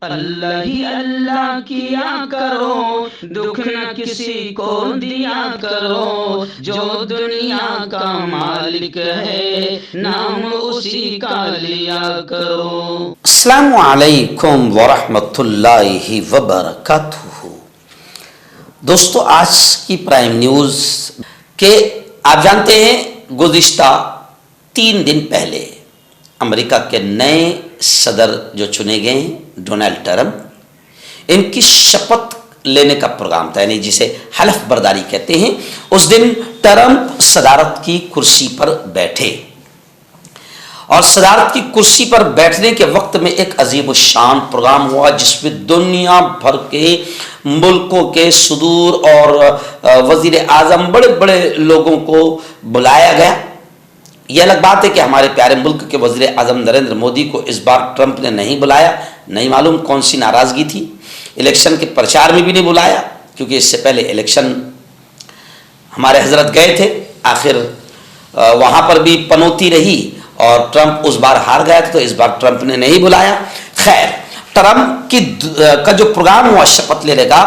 اللہ ہی اللہ کیا کرو، دکھ نہ کسی کو دیا کرو، جو دنیا کا مالک ہے نام اسی کا لیا کرو۔ السلام علیکم ورحمۃ اللہ وبرکاتہ۔ دوستو، آج کی پرائم نیوز کہ آپ جانتے ہیں گزشتہ 3 دن پہلے امریکہ کے نئے صدر جو چنے گئے ہیں ڈونلڈ ٹرمپ، ان کی شپث لینے کا پروگرام تھا، یعنی جسے حلف برداری کہتے ہیں۔ اس دن ٹرمپ صدارت کی کرسی پر بیٹھے اور صدارت کی کرسی پر بیٹھنے کے وقت میں ایک عظیم الشان پروگرام ہوا جس میں دنیا بھر کے ملکوں کے صدور اور وزیر اعظم بڑے بڑے لوگوں کو بلایا گیا۔ یہ الگ بات ہے کہ ہمارے پیارے ملک کے وزیر اعظم نریندر مودی کو اس بار ٹرمپ نے نہیں بلایا، نہیں معلوم کون سی ناراضگی تھی۔ الیکشن کے پرچار میں بھی نہیں بلایا، کیونکہ اس سے پہلے الیکشن ہمارے حضرت گئے تھے، آخر وہاں پر بھی پنوتی رہی اور ٹرمپ اس بار ہار گیا تھا، تو اس بار ٹرمپ نے نہیں بلایا۔ خیر، ٹرمپ کا جو پروگرام ہوا شپث لینے کا،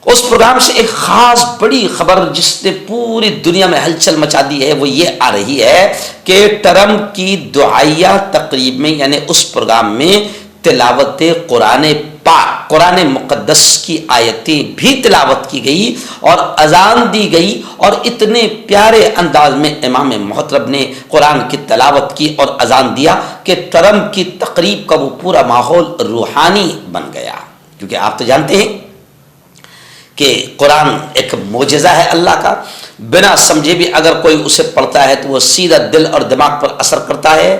اس پروگرام سے ایک خاص بڑی خبر جس نے پوری دنیا میں ہلچل مچا دی ہے وہ یہ آ رہی ہے کہ ٹرمپ کی دعائیہ تقریب میں، یعنی اس پروگرام میں تلاوت قرآن پاک، قرآن مقدس کی آیتیں بھی تلاوت کی گئی اور اذان دی گئی، اور اتنے پیارے انداز میں امام محترم نے قرآن کی تلاوت کی اور اذان دیا کہ ٹرمپ کی تقریب کا وہ پورا ماحول روحانی بن گیا۔ کیونکہ آپ تو جانتے ہیں کہ قرآن ایک معجزہ ہے اللہ کا، بنا سمجھے بھی اگر کوئی اسے پڑھتا ہے تو وہ سیدھا دل اور دماغ پر اثر کرتا ہے۔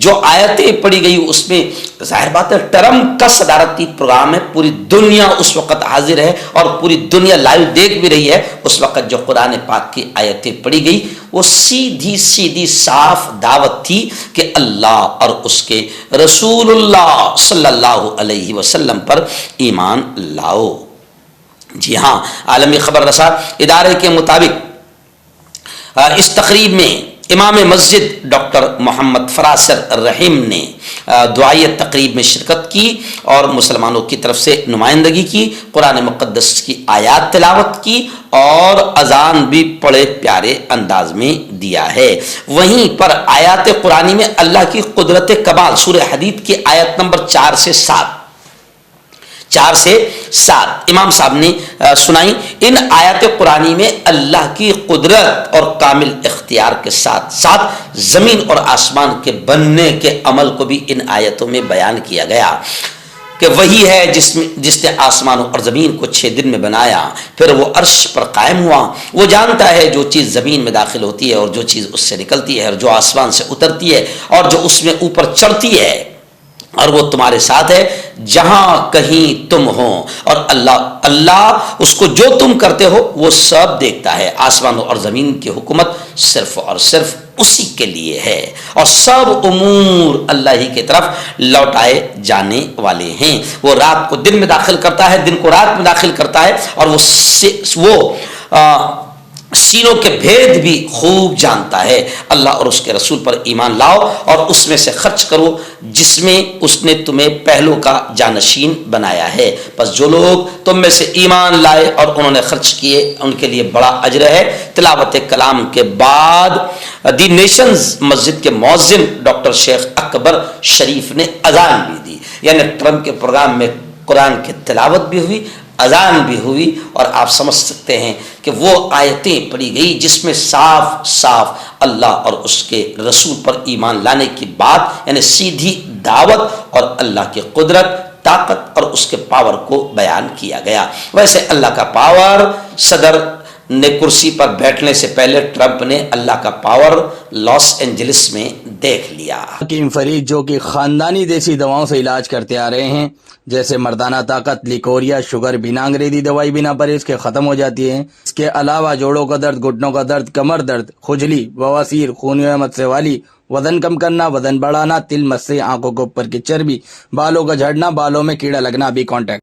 جو آیتیں پڑھی گئی اس میں ظاہر بات ہے ٹرمپ کا صدارتی پروگرام ہے، پوری دنیا اس وقت حاضر ہے اور پوری دنیا لائیو دیکھ بھی رہی ہے۔ اس وقت جو قرآن پاک کی آیتیں پڑھی گئی وہ سیدھی سیدھی صاف دعوت تھی کہ اللہ اور اس کے رسول اللہ صلی اللہ علیہ وسلم پر ایمان لاؤ۔ جی ہاں، عالمی خبر رساں ادارے کے مطابق اس تقریب میں امام مسجد ڈاکٹر محمد فراسر رحیم نے دعائیہ تقریب میں شرکت کی اور مسلمانوں کی طرف سے نمائندگی کی، قرآن مقدس کی آیات تلاوت کی اور اذان بھی بڑے پیارے انداز میں دیا ہے۔ وہیں پر آیات قرآنی میں اللہ کی قدرت کمال سورہ حدید کی آیت نمبر 4 سے 7 امام صاحب نے سنائی۔ ان آیات قرآنی میں اللہ کی قدرت اور کامل اختیار کے ساتھ ساتھ زمین اور آسمان کے بننے کے عمل کو بھی ان آیتوں میں بیان کیا گیا کہ وہی ہے جس نے آسمانوں اور زمین کو 6 دن میں بنایا، پھر وہ عرش پر قائم ہوا۔ وہ جانتا ہے جو چیز زمین میں داخل ہوتی ہے اور جو چیز اس سے نکلتی ہے، اور جو آسمان سے اترتی ہے اور جو اس میں اوپر چڑھتی ہے، اور وہ تمہارے ساتھ ہے جہاں کہیں تم ہو، اور اللہ اس کو جو تم کرتے ہو وہ سب دیکھتا ہے۔ آسمانوں اور زمین کی حکومت صرف اور صرف اسی کے لیے ہے، اور سب امور اللہ ہی کی طرف لوٹائے جانے والے ہیں۔ وہ رات کو دن میں داخل کرتا ہے، دن کو رات میں داخل کرتا ہے، اور وہ سینوں کے بھید بھی خوب جانتا ہے۔ اللہ اور اس کے رسول پر ایمان لاؤ اور اس میں سے خرچ کرو جس میں اس نے تمہیں پہلو کا جانشین بنایا ہے۔ پس جو لوگ تم میں سے ایمان لائے اور انہوں نے خرچ کیے ان کے لیے بڑا اجر ہے۔ تلاوت کلام کے بعد دی نیشنز مسجد کے مؤذن ڈاکٹر شیخ اکبر شریف نے اذان بھی دی، یعنی ٹرمپ کے پروگرام میں قرآن کی تلاوت بھی ہوئی، اذان بھی ہوئی، اور آپ سمجھ سکتے ہیں کہ وہ آیتیں پڑھی گئی جس میں صاف صاف اللہ اور اس کے رسول پر ایمان لانے کی بات، یعنی سیدھی دعوت اور اللہ کی قدرت، طاقت اور اس کے پاور کو بیان کیا گیا۔ ویسے اللہ کا پاور، صدر نے کرسی پر بیٹھنے سے پہلے ٹرمپ نے اللہ کا پاور لاس اینجلس میں دیکھ لیا۔ حکیم فرید جو کہ خاندانی دیسی دواؤں سے علاج کرتے آ رہے ہیں، جیسے مردانہ طاقت، لیکوریا، شوگر، بنا انگریزی دوائی بنا پرہیز کے ختم ہو جاتی ہے۔ اس کے علاوہ جوڑوں کا درد، گھٹنوں کا درد، کمر درد، کھجلی، بواسیر، خونی مت سے والی، وزن کم کرنا، وزن بڑھانا، تل مس سے، آنکھوں کے اوپر کی چربی، بالوں کا جھڑنا، بالوں میں کیڑا لگنا، بھی کانٹیکٹ